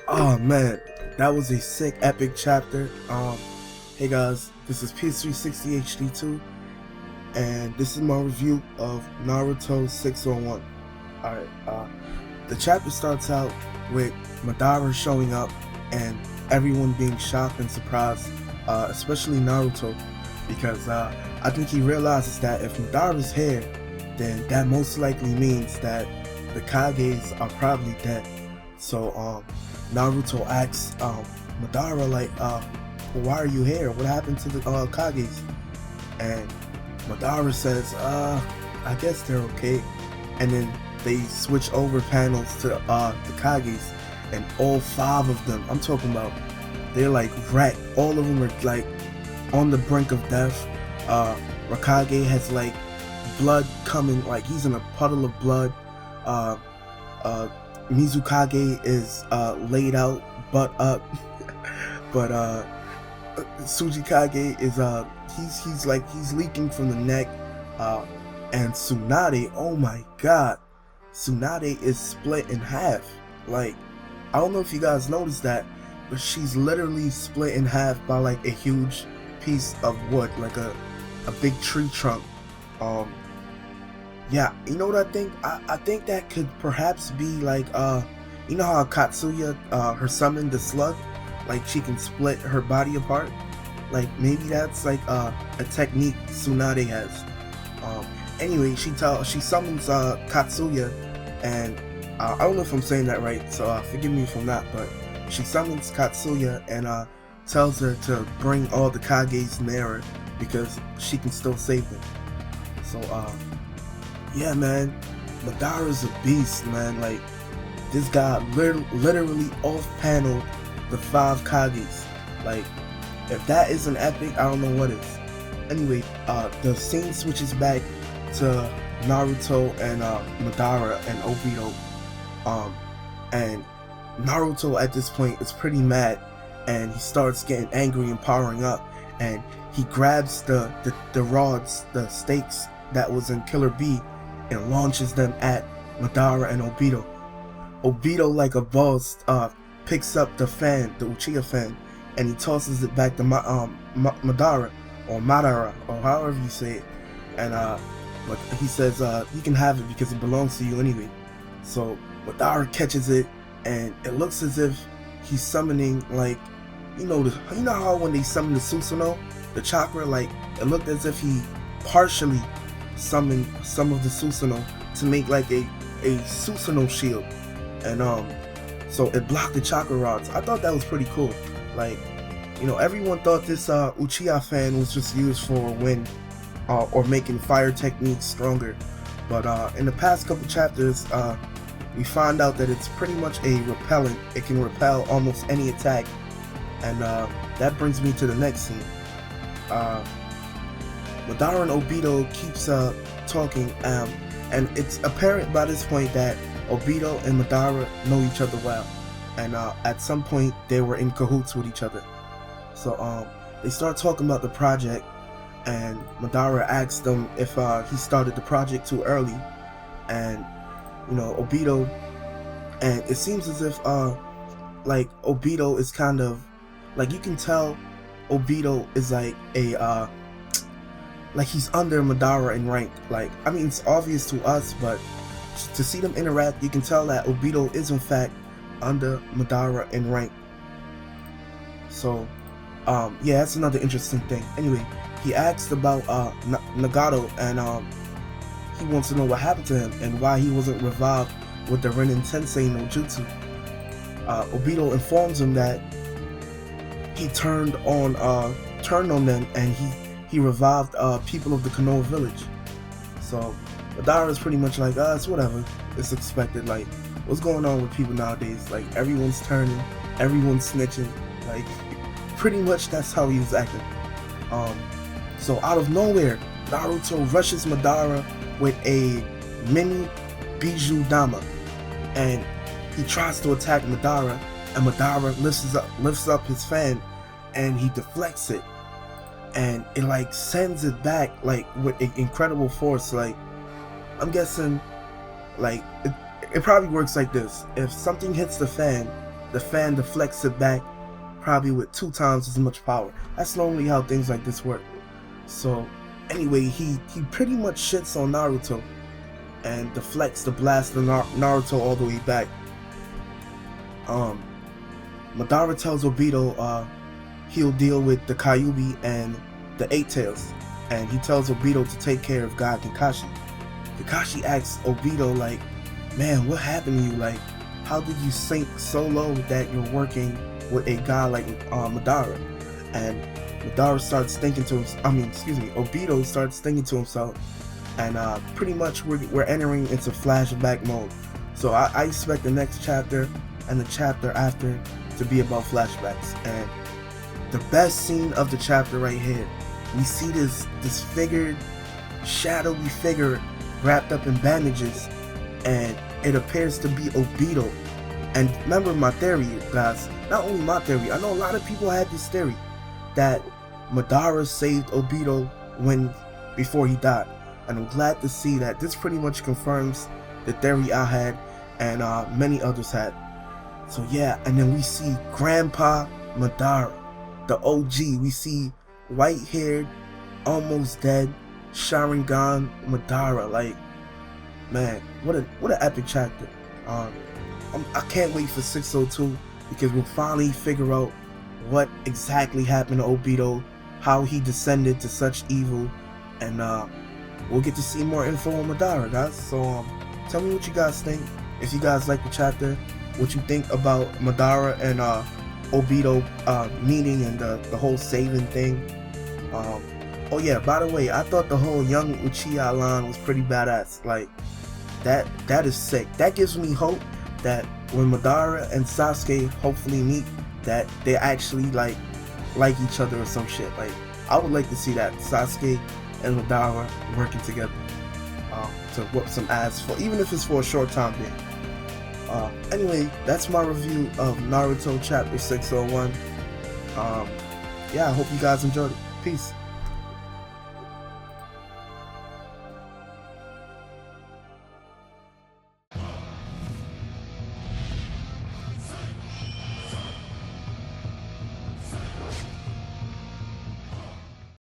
Oh man, that was a sick, epic chapter. Hey guys, this is PS360 HD2, and this is my review of Naruto 601. Alright, the chapter starts out with Madara showing up and everyone being shocked and surprised, especially Naruto, because I think he realizes that if Madara's here, then that most likely means that the Kages are probably dead. So Naruto asks Madara like, why are you here? What happened to the Kages? And Madara says, I guess they're okay. And then they switch over panels to the Kages, and all 5 of them, I'm talking about, they're like wrecked. All of them are like on the brink of death. Raikage has like blood coming, like he's in a puddle of blood. Mizukage is laid out, butt up, but Tsujikage is he's leaking from the neck, and Tsunade, oh my god, Tsunade is split in half. Like, I don't know if you guys noticed that, but she's literally split in half by like a huge piece of wood, like a big tree trunk. Yeah, you know what I think? I think that could perhaps be like, you know how Katsuya, her summon the slug, like she can split her body apart? Like maybe that's like a technique Tsunade has. Anyway, she summons Katsuya, and I don't know if I'm saying that right, so forgive me if I'm not, but she summons Katsuya and tells her to bring all the Kages near her because she can still save them. So yeah, man, Madara's a beast, man. Like, this guy literally off-paneled the 5 Kages. Like, if that isn't epic, I don't know what is. Anyway, the scene switches back to Naruto and Madara and Obito. And Naruto at this point is pretty mad, and he starts getting angry and powering up, and he grabs the rods, the stakes that was in Killer B, and launches them at Madara and Obito. Obito, like a boss, picks up the fan, the Uchiha fan, and he tosses it back to Madara, or Madara, or however you say it. And but he says, you can have it because it belongs to you anyway. So Madara catches it, and it looks as if he's summoning, like, you know how when they summon the Susanoo, the chakra, like, it looked as if he partially summoned some of the Susanoo to make like a Susanoo shield, and so it blocked the chakra rods. I thought that was pretty cool. Like, you know, everyone thought this Uchiha fan was just used for wind or making fire techniques stronger, but in the past couple chapters we find out that it's pretty much a repellent. It can repel almost any attack, and that brings me to the next scene. Madara and Obito keeps talking, and it's apparent by this point that Obito and Madara know each other well, and at some point they were in cahoots with each other. So they start talking about the project, and Madara asks them if he started the project too early, and you know, Obito, and it seems as if like Obito is kind of like, you can tell Obito is like a like he's under Madara in rank. Like, I mean, it's obvious to us, but to see them interact, you can tell that Obito is in fact under Madara in rank. So yeah, that's another interesting thing. Anyway, he asked about Nagato, and he wants to know what happened to him and why he wasn't revived with the Renin Tensei no Jutsu. Obito informs him that he turned on them, and he revived people of the Konoha village. So Madara is pretty much like, it's whatever, it's expected. Like, what's going on with people nowadays? Like, everyone's turning, everyone's snitching. Like, pretty much that's how he was acting. So out of nowhere, Naruto rushes Madara with a mini Biju Dama, and he tries to attack Madara, and Madara lifts up his fan, and he deflects it, and it like sends it back like with incredible force. Like, I'm guessing, like, it probably works like this: if something hits the fan, the fan deflects it back, probably with 2 times as much power. That's normally how things like this work. So anyway, he pretty much shits on Naruto and deflects the blast of Naruto all the way back. Madara tells Obito he'll deal with the Kyuubi and the Eight Tails, and he tells Obito to take care of God Kakashi. Kakashi asks Obito, like, man, what happened to you? Like, how did you sink so low that you're working with a guy like Madara? And Madara starts thinking to himself, Obito starts thinking to himself, and pretty much we're entering into flashback mode. So I expect the next chapter and the chapter after to be about flashbacks. And the best scene of the chapter right here, we see this figured, shadowy figure wrapped up in bandages, and it appears to be Obito. And remember my theory, guys, not only my theory, I know a lot of people had this theory that Madara saved Obito before he died, and I'm glad to see that this pretty much confirms the theory I had and many others had. So yeah, and then we see Grandpa Madara, the OG. We see white-haired, almost dead Sharingan Madara. Like, man, what an epic chapter. I can't wait for 602, because we'll finally figure out what exactly happened to Obito, how he descended to such evil, and we'll get to see more info on Madara, guys. So tell me what you guys think. If you guys like the chapter, what you think about Madara and Obito meeting and the whole saving thing. Oh yeah, by the way, I thought the whole young Uchiha line was pretty badass. Like, that is sick. That gives me hope that when Madara and Sasuke hopefully meet, that they actually like each other or some shit. Like, I would like to see that, Sasuke and Madara working together to whoop some ass, for even if it's for a short time being. Anyway, that's my review of Naruto chapter 601. Yeah, I hope you guys enjoyed it. Peace.